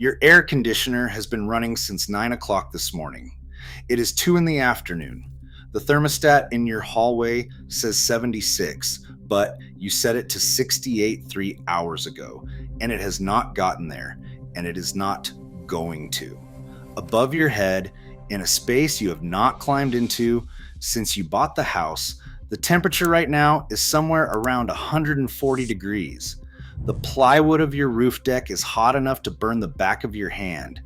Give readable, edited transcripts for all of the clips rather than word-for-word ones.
Your air conditioner has been running since 9 o'clock this morning. It is 2 in the afternoon. The thermostat in your hallway says 76, but you set it to 68 3 hours ago, and it has not gotten there, and it is not going to. Above your head, in a space you have not climbed into since you bought the house, the temperature right now is somewhere around 140 degrees. The plywood of your roof deck is hot enough to burn the back of your hand,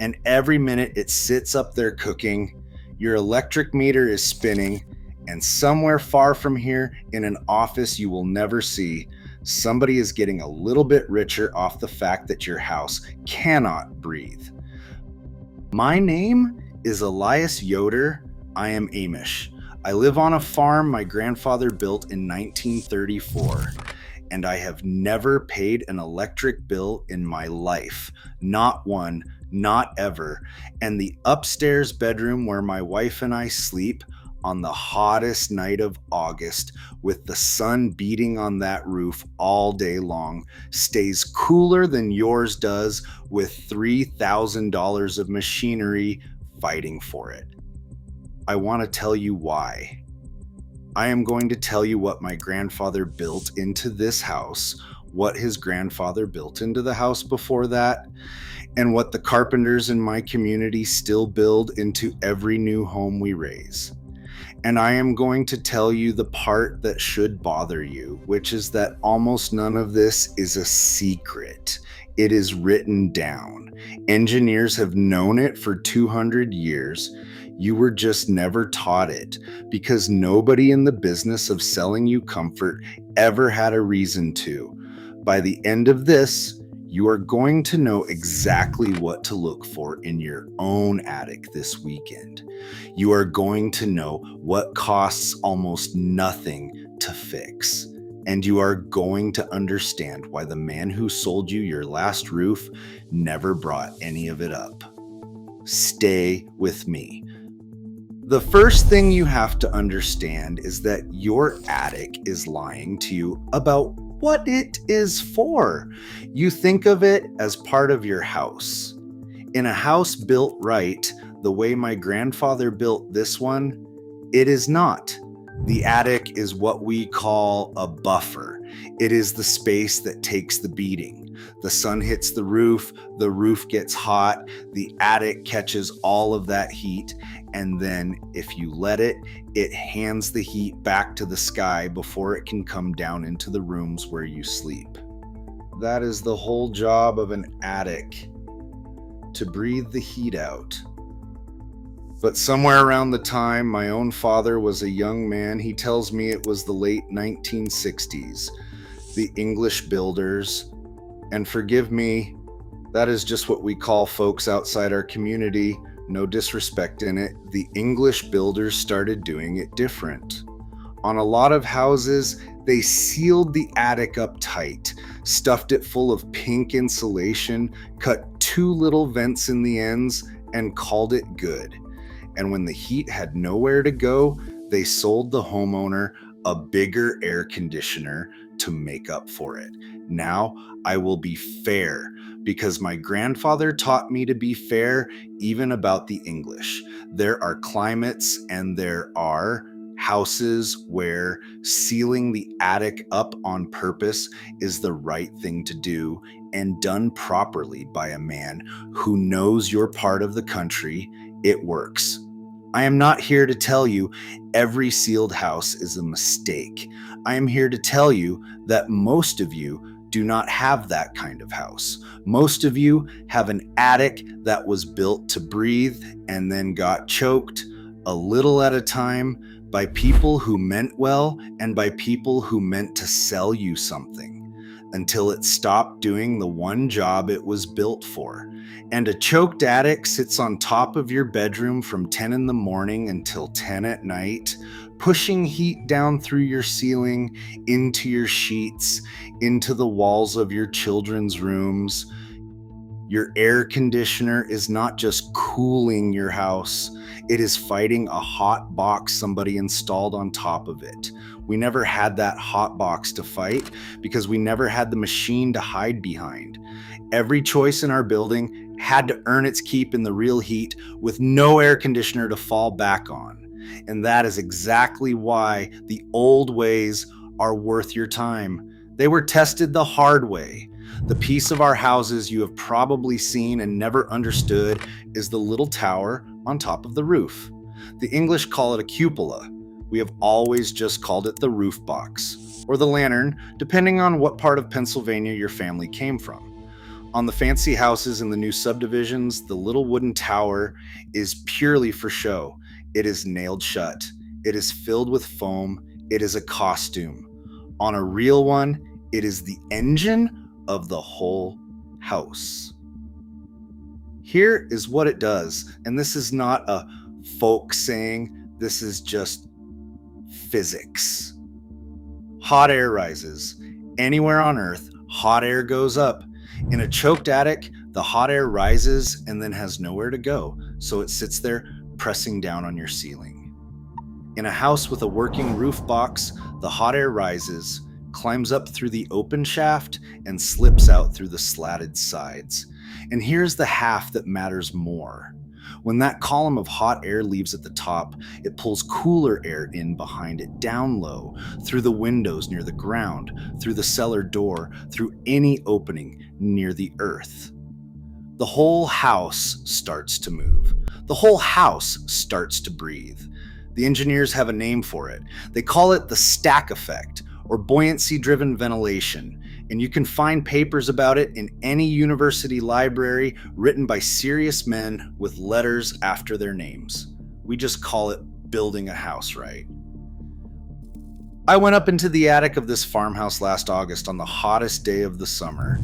and every minute it sits up there cooking, your electric meter is spinning, and somewhere far from here, in an office you will never see, somebody is getting a little bit richer off the fact that your house cannot breathe. My name is Elias Yoder. I am Amish. I live on a farm my grandfather built in 1934. And I have never paid an electric bill in my life. Not one, not ever. And the upstairs bedroom where my wife and I sleep on the hottest night of August, with the sun beating on that roof all day long, stays cooler than yours does with $3,000 of machinery fighting for it. I want to tell you why. I am going to tell you what my grandfather built into this house, what his grandfather built into the house before that, and what the carpenters in my community still build into every new home we raise. And I am going to tell you the part that should bother you, which is that almost none of this is a secret. It is written down. Engineers have known it for 200 years. You were just never taught it because nobody in the business of selling you comfort ever had a reason to. By the end of this, you are going to know exactly what to look for in your own attic this weekend. You are going to know what costs almost nothing to fix. And you are going to understand why the man who sold you your last roof never brought any of it up. Stay with me. The first thing you have to understand is that your attic is lying to you about what it is for. You think of it as part of your house. In a house built right, the way my grandfather built this one, it is not. The attic is what we call a buffer. It is the space that takes the beating. The sun hits the roof gets hot, the attic catches all of that heat, and then if you let it, it hands the heat back to the sky before it can come down into the rooms where you sleep. That is the whole job of an attic, to breathe the heat out. But somewhere around the time my own father was a young man, he tells me it was the late 1960s, the English builders, and forgive me, that is just what we call folks outside our community, no disrespect in it, the English builders started doing it different. On a lot of houses, they sealed the attic up tight, stuffed it full of pink insulation, cut 2 little vents in the ends, and called it good. And when the heat had nowhere to go, they sold the homeowner a bigger air conditioner to make up for it. Now I will be fair because my grandfather taught me to be fair even about the English. There are climates and there are houses where sealing the attic up on purpose is the right thing to do and done properly by a man who knows your part of the country. It works. I am not here to tell you every sealed house is a mistake. I am here to tell you that most of you do not have that kind of house. Most of you have an attic that was built to breathe and then got choked a little at a time by people who meant well and by people who meant to sell you something until it stopped doing the one job it was built for. And a choked attic sits on top of your bedroom from 10 in the morning until 10 at night, pushing heat down through your ceiling, into your sheets, into the walls of your children's rooms. Your air conditioner is not just cooling your house, it is fighting a hot box somebody installed on top of it. We never had that hot box to fight because we never had the machine to hide behind. Every choice in our building had to earn its keep in the real heat with no air conditioner to fall back on. And that is exactly why the old ways are worth your time. They were tested the hard way. The piece of our houses you have probably seen and never understood is the little tower on top of the roof. The English call it a cupola. We have always just called it the roof box, or the lantern, depending on what part of Pennsylvania your family came from. On the fancy houses in the new subdivisions, the little wooden tower is purely for show. It is nailed shut. It is filled with foam. It is a costume. On a real one, it is the engine of the whole house. Here is what it does, and this is not a folk saying, this is just physics. Hot air rises. Anywhere on Earth, hot air goes up. In a choked attic, the hot air rises and then has nowhere to go, so it sits there pressing down on your ceiling. In a house with a working roof box, the hot air rises, climbs up through the open shaft, and slips out through the slatted sides. And here's the half that matters more. When that column of hot air leaves at the top, it pulls cooler air in behind it, down low, through the windows near the ground, through the cellar door, through any opening near the earth. The whole house starts to move. The whole house starts to breathe. The engineers have a name for it. They call it the stack effect, or buoyancy-driven ventilation, and you can find papers about it in any university library written by serious men with letters after their names. We just call it building a house, right? I went up into the attic of this farmhouse last August on the hottest day of the summer.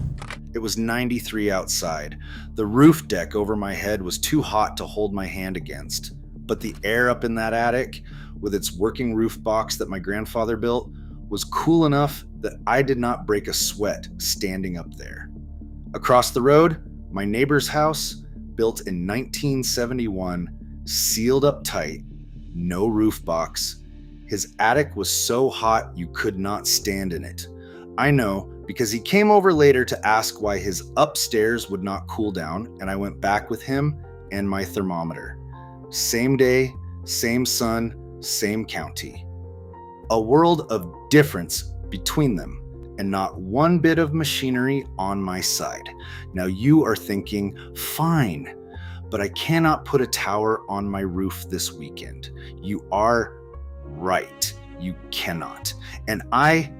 It was 93 outside. The roof deck over my head was too hot to hold my hand against, but the air up in that attic, with its working roof box that my grandfather built, was cool enough that I did not break a sweat standing up there. Across the road, my neighbor's house, built in 1971, sealed up tight, no roof box. His attic was so hot you could not stand in it. I know because he came over later to ask why his upstairs would not cool down, and I went back with him and my thermometer. Same day, same sun, same county. A world of difference between them, and not one bit of machinery on my side. Now you are thinking, fine, but I cannot put a tower on my roof this weekend. You are right, you cannot. And I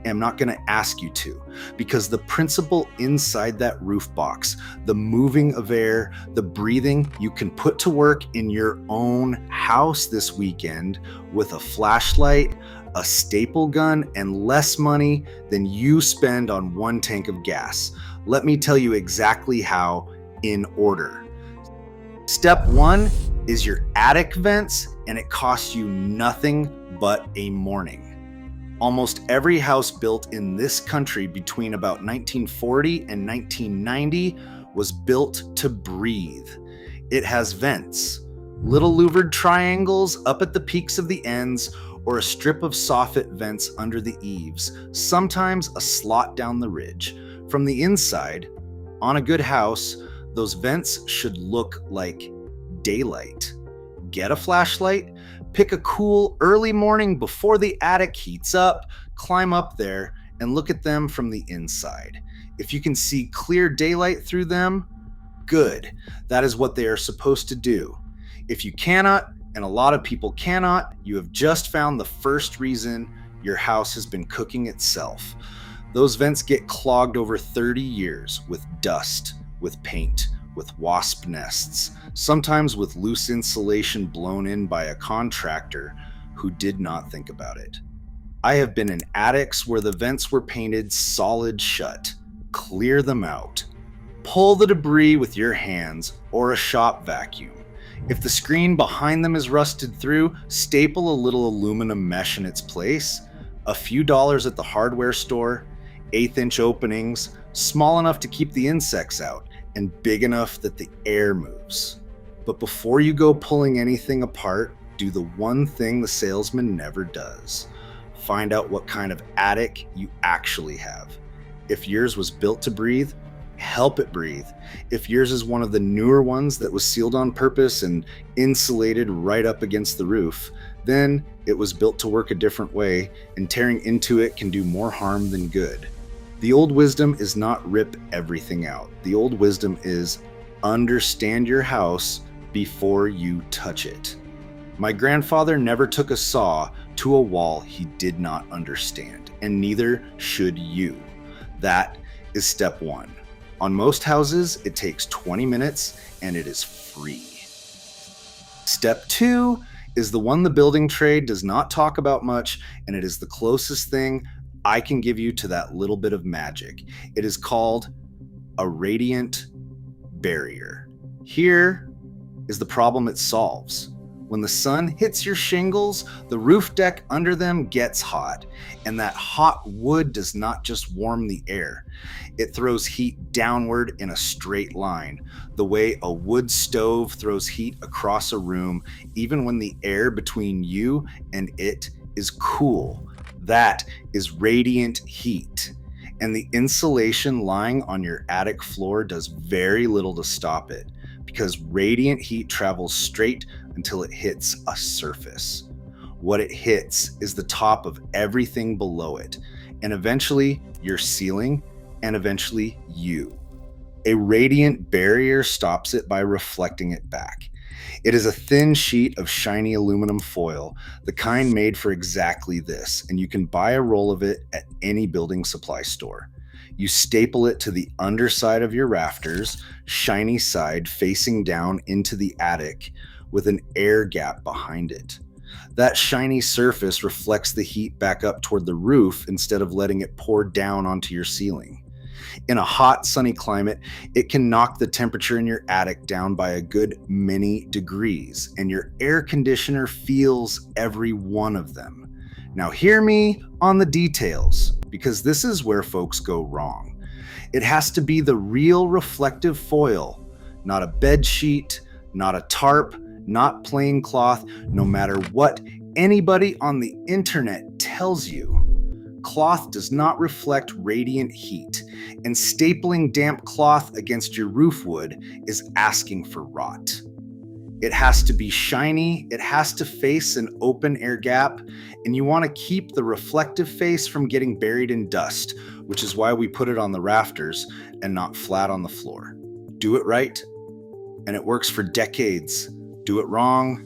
am not going to ask you to, because the principle inside that roof box, the moving of air, the breathing, you can put to work in your own house this weekend with a flashlight, a staple gun, and less money than you spend on one tank of gas. Let me tell you exactly how, in order. Step 1 is your attic vents, and it costs you nothing but a morning. Almost every house built in this country between about 1940 and 1990 was built to breathe. It has vents, little louvered triangles up at the peaks of the ends, or a strip of soffit vents under the eaves, sometimes a slot down the ridge. From the inside, on a good house, those vents should look like daylight. Get a flashlight, pick a cool early morning before the attic heats up, climb up there, and look at them from the inside. If you can see clear daylight through them, good. That is what they are supposed to do. If you cannot, and a lot of people cannot, you have just found the first reason your house has been cooking itself. Those vents get clogged over 30 years with dust, with paint, with wasp nests, sometimes with loose insulation blown in by a contractor who did not think about it. I have been in attics where the vents were painted solid shut. Clear them out. Pull the debris with your hands or a shop vacuum. If the screen behind them is rusted through, staple a little aluminum mesh in its place. A few dollars at the hardware store, 1/8 inch openings, small enough to keep the insects out, and big enough that the air moves. But before you go pulling anything apart, do the one thing the salesman never does. Find out what kind of attic you actually have. If yours was built to breathe, help it breathe. If yours is one of the newer ones that was sealed on purpose and insulated right up against the roof, then it was built to work a different way, and tearing into it can do more harm than good. The old wisdom is not rip everything out. The old wisdom is understand your house before you touch it. My grandfather never took a saw to a wall he did not understand, and neither should you. That is step one. On most houses, it takes 20 minutes and it is free. Step two is the one the building trade does not talk about much, and it is the closest thing I can give you to that little bit of magic. It is called a radiant barrier. Here is the problem it solves. When the sun hits your shingles, the roof deck under them gets hot, and that hot wood does not just warm the air. It throws heat downward in a straight line, the way a wood stove throws heat across a room, even when the air between you and it is cool. That is radiant heat, and the insulation lying on your attic floor does very little to stop it, because radiant heat travels straight until it hits a surface. What it hits is the top of everything below it, and eventually your ceiling, and eventually you. A radiant barrier stops it by reflecting it back. It is a thin sheet of shiny aluminum foil, the kind made for exactly this, and you can buy a roll of it at any building supply store. You staple it to the underside of your rafters, shiny side facing down into the attic with an air gap behind it. That shiny surface reflects the heat back up toward the roof instead of letting it pour down onto your ceiling. In a hot, sunny climate, it can knock the temperature in your attic down by a good many degrees, and your air conditioner feels every one of them. Now hear me on the details, because this is where folks go wrong. It has to be the real reflective foil, not a bed sheet, not a tarp, not plain cloth, no matter what anybody on the internet tells you. Cloth does not reflect radiant heat, and stapling damp cloth against your roof wood is asking for rot. It has to be shiny, it has to face an open air gap, and you want to keep the reflective face from getting buried in dust, which is why we put it on the rafters and not flat on the floor. Do it right, and it works for decades. Do it wrong,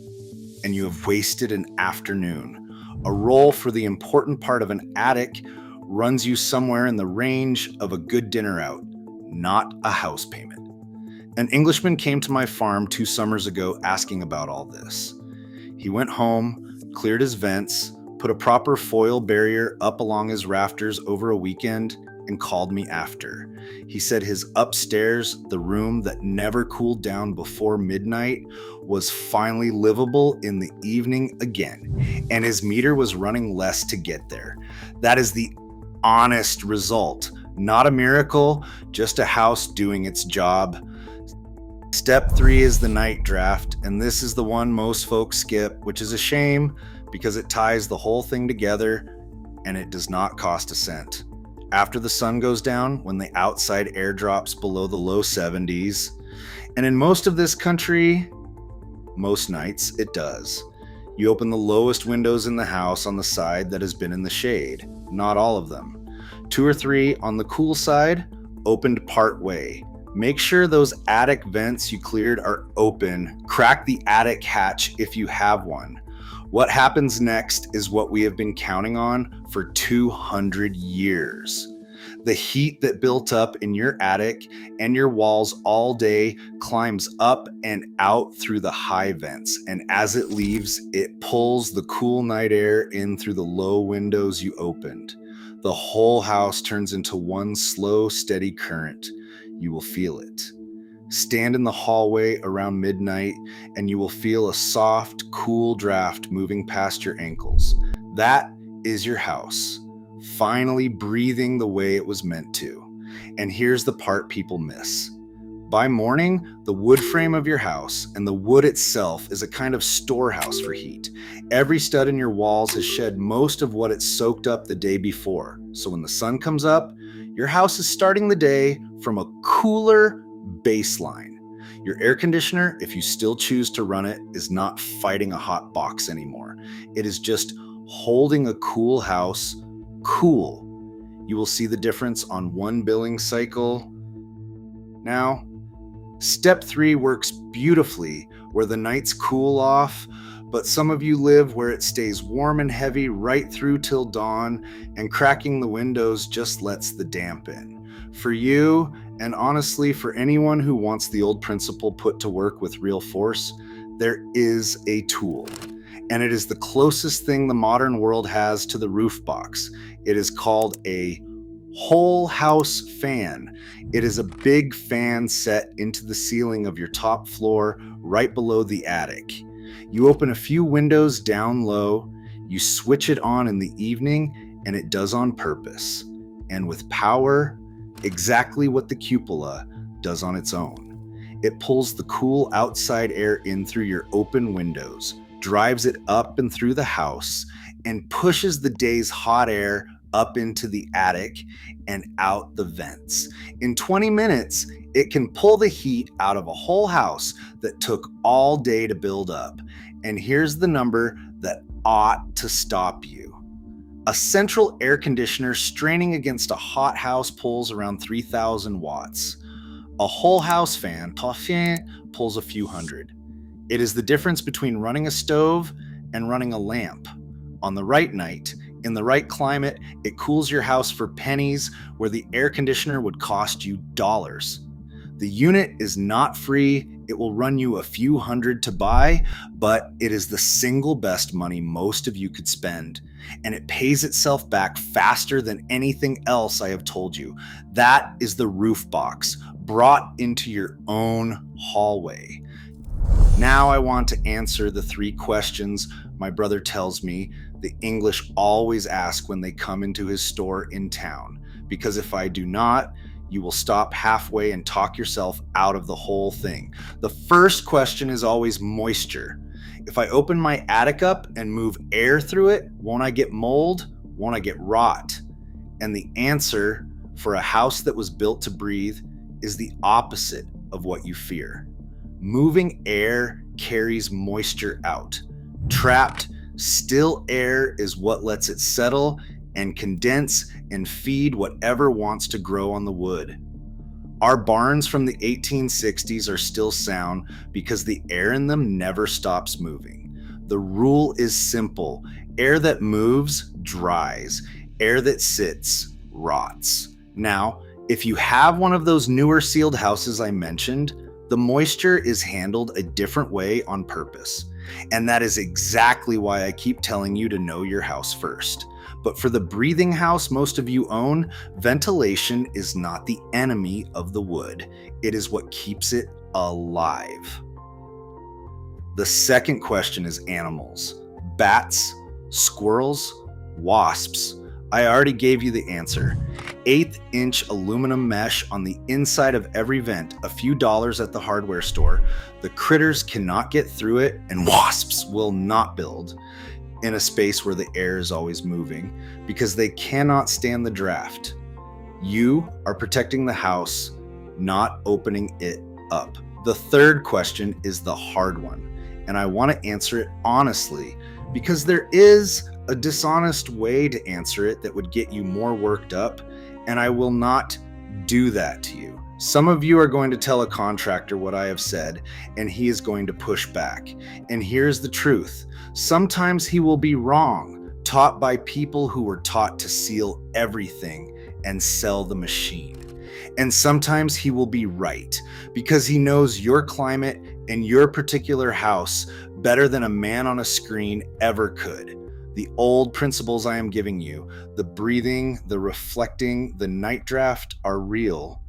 and you have wasted an afternoon. A roll for the important part of an attic runs you somewhere in the range of a good dinner out, not a house payment. An Englishman came to my farm 2 summers ago asking about all this. He went home, cleared his vents, put a proper foil barrier up along his rafters over a weekend, and called me after. He said his upstairs, the room that never cooled down before midnight, was finally livable in the evening again, and his meter was running less to get there. That is the honest result, not a miracle, just a house doing its job. Step 3 is the night draft, and this is the one most folks skip, which is a shame because it ties the whole thing together and it does not cost a cent. After the sun goes down, when the outside air drops below the low 70s, and in most of this country, most nights it does. You open the lowest windows in the house on the side that has been in the shade, not all of them. 2 or 3 on the cool side, opened part way. Make sure those attic vents you cleared are open. Crack the attic hatch if you have one. What happens next is what we have been counting on for 200 years. The heat that built up in your attic and your walls all day climbs up and out through the high vents, and as it leaves, it pulls the cool night air in through the low windows you opened. The whole house turns into one slow, steady current. You will feel it. Stand in the hallway around midnight and you will feel a soft, cool draft moving past your ankles. That is your house, finally breathing the way it was meant to. And here's the part people miss. By morning, the wood frame of your house and the wood itself is a kind of storehouse for heat. Every stud in your walls has shed most of what it soaked up the day before. So when the sun comes up, your house is starting the day from a cooler baseline. Your air conditioner, if you still choose to run it, is not fighting a hot box anymore. It is just holding a cool house cool. You will see the difference on one billing cycle. Now, step 3 works beautifully where the nights cool off, but some of you live where it stays warm and heavy right through till dawn, and cracking the windows just lets the damp in. For you, and honestly for anyone who wants the old principle put to work with real force, there is a tool. And it is the closest thing the modern world has to the roof box. It is called a whole house fan. It is a big fan set into the ceiling of your top floor right below the attic. You open a few windows down low, you switch it on in the evening, and it does on purpose. And with power, exactly what the cupola does on its own. It pulls the cool outside air in through your open windows, drives it up and through the house, and pushes the day's hot air up into the attic and out the vents. In 20 minutes, it can pull the heat out of a whole house that took all day to build up. And here's the number that ought to stop you. A central air conditioner straining against a hot house pulls around 3,000 watts. A whole house fan, pulls a few hundred. It is the difference between running a stove and running a lamp. On the right night, in the right climate, it cools your house for pennies where the air conditioner would cost you dollars. The unit is not free. It will run you a few hundred to buy, but it is the single best money most of you could spend. And it pays itself back faster than anything else I have told you. That is the roof box brought into your own hallway. Now I want to answer the 3 questions my brother tells me the English always ask when they come into his store in town. Because if I do not, you will stop halfway and talk yourself out of the whole thing. The first question is always moisture. If I open my attic up and move air through it, won't I get mold? Won't I get rot? And the answer for a house that was built to breathe is the opposite of what you fear. Moving air carries moisture out. Trapped, still air is what lets it settle and condense and feed whatever wants to grow on the wood. Our barns from the 1860s are still sound because the air in them never stops moving. The rule is simple. Air that moves dries. Air that sits rots. Now, if you have one of those newer sealed houses I mentioned, the moisture is handled a different way on purpose. And that is exactly why I keep telling you to know your house first. But for the breathing house most of you own, ventilation is not the enemy of the wood. It is what keeps it alive. The second question is animals. Bats, squirrels, wasps. I already gave you the answer. 1/8-inch aluminum mesh on the inside of every vent, a few dollars at the hardware store. The critters cannot get through it, and wasps will not build in a space where the air is always moving because they cannot stand the draft. You are protecting the house, not opening it up. The third question is the hard one, and I want to answer it honestly because there is a dishonest way to answer it that would get you more worked up, and I will not do that to you. Some of you are going to tell a contractor what I have said, and he is going to push back. And here's the truth. Sometimes he will be wrong, taught by people who were taught to seal everything and sell the machine. And sometimes he will be right because he knows your climate and your particular house better than a man on a screen ever could. The old principles I am giving you, the breathing, the reflecting, the night draft are real,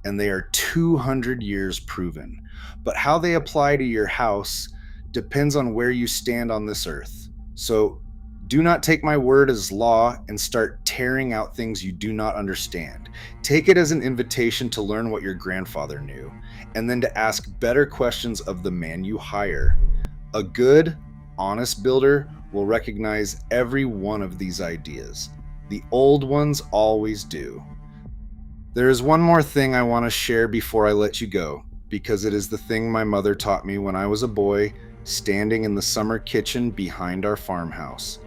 and they are 200 years proven. But how they apply to your house depends on where you stand on this earth. So do not take my word as law and start tearing out things you do not understand. Take it as an invitation to learn what your grandfather knew. and then to ask better questions of the man you hire. A good, honest builder will recognize every one of these ideas. The old ones always do. There is one more thing I want to share before I let you go, because it is the thing my mother taught me when I was a boy, standing in the summer kitchen behind our farmhouse.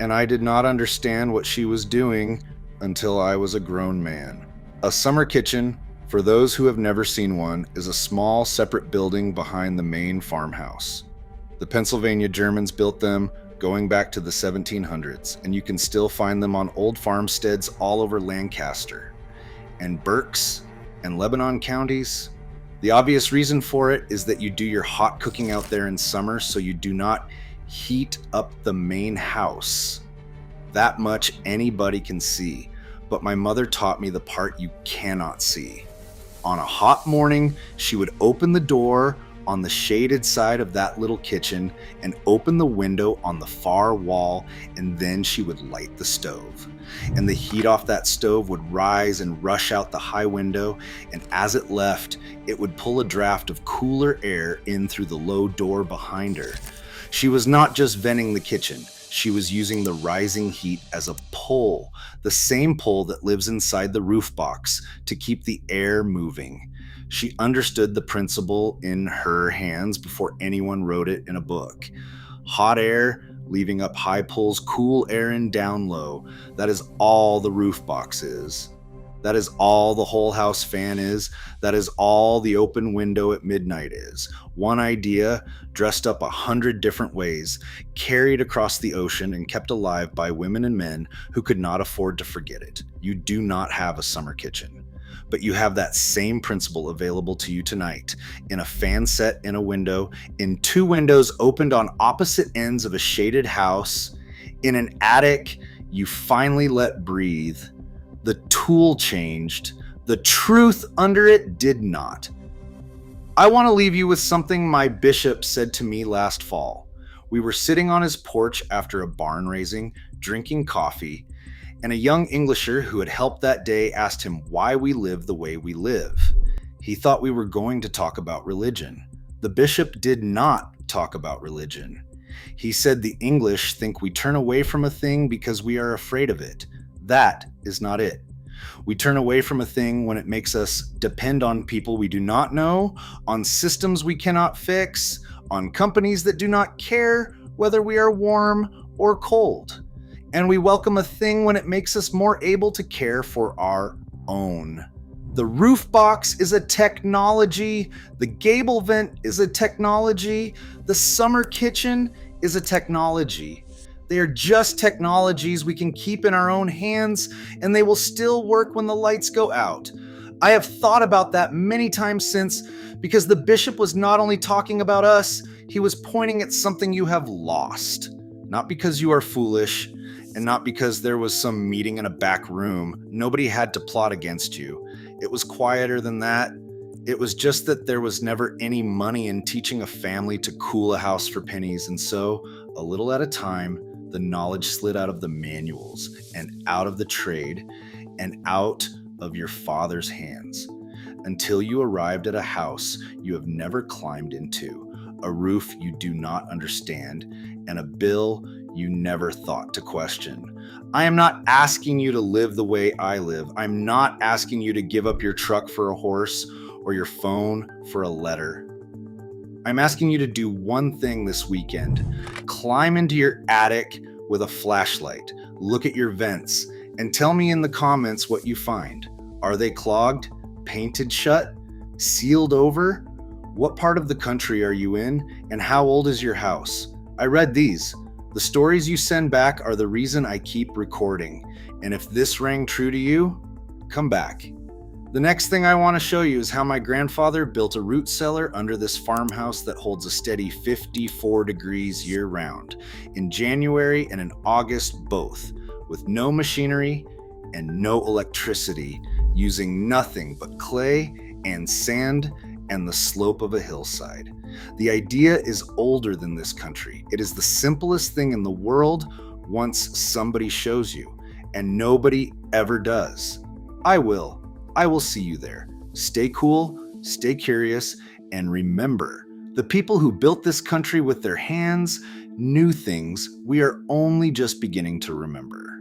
And I did not understand what she was doing until I was a grown man. A summer kitchen, for those who have never seen one, is a small separate building behind the main farmhouse. The Pennsylvania Germans built them going back to the 1700s, and you can still find them on old farmsteads all over Lancaster and Berks and Lebanon counties. The obvious reason for it is that you do your hot cooking out there in summer, so you do not heat up the main house. That much anybody can see, but my mother taught me the part you cannot see. On a hot morning, she would open the door on the shaded side of that little kitchen and open the window on the far wall, and then she would light the stove. And the heat off that stove would rise and rush out the high window, and as it left, it would pull a draft of cooler air in through the low door behind her. She was not just venting the kitchen. She was using the rising heat as a pull, the same pull that lives inside the roof box to keep the air moving. She understood the principle in her hands before anyone wrote it in a book. Hot air leaving up high pulls, cool air in down low. That is all the roof box is. That is all the whole house fan is. That is all the open window at midnight is. One idea, dressed up 100 different ways, carried across the ocean and kept alive by women and men who could not afford to forget it. You do not have a summer kitchen, but you have that same principle available to you tonight, in a fan set in a window, in 2 windows opened on opposite ends of a shaded house, in an attic you finally let breathe. The tool changed. The truth under it did not. I want to leave you with something my bishop said to me last fall. We were sitting on his porch after a barn raising, drinking coffee, and a young Englisher who had helped that day asked him why we live the way we live. He thought we were going to talk about religion. The bishop did not talk about religion. He said the English think we turn away from a thing because we are afraid of it. That is not it. We turn away from a thing when it makes us depend on people we do not know, on systems we cannot fix, on companies that do not care whether we are warm or cold. And we welcome a thing when it makes us more able to care for our own. The roof box is a technology. The gable vent is a technology. The summer kitchen is a technology. They are just technologies we can keep in our own hands, and they will still work when the lights go out. I have thought about that many times since, because the bishop was not only talking about us, he was pointing at something you have lost. Not because you are foolish, and not because there was some meeting in a back room. Nobody had to plot against you. It was quieter than that. It was just that there was never any money in teaching a family to cool a house for pennies, and so, a little at a time, the knowledge slid out of the manuals and out of the trade and out of your father's hands until you arrived at a house you have never climbed into, a roof you do not understand, and a bill you never thought to question. I am not asking you to live the way I live. I'm not asking you to give up your truck for a horse or your phone for a letter. I'm asking you to do one thing this weekend. Climb into your attic with a flashlight, look at your vents, and tell me in the comments what you find. Are they clogged, painted shut, sealed over? What part of the country are you in, and how old is your house? I read these. The stories you send back are the reason I keep recording, and if this rang true to you, come back. The next thing I want to show you is how my grandfather built a root cellar under this farmhouse that holds a steady 54 degrees year-round, in January and in August both, with no machinery and no electricity, using nothing but clay and sand and the slope of a hillside. The idea is older than this country. It is the simplest thing in the world once somebody shows you, and nobody ever does. I will see you there. Stay cool, stay curious, and remember, the people who built this country with their hands knew things we are only just beginning to remember.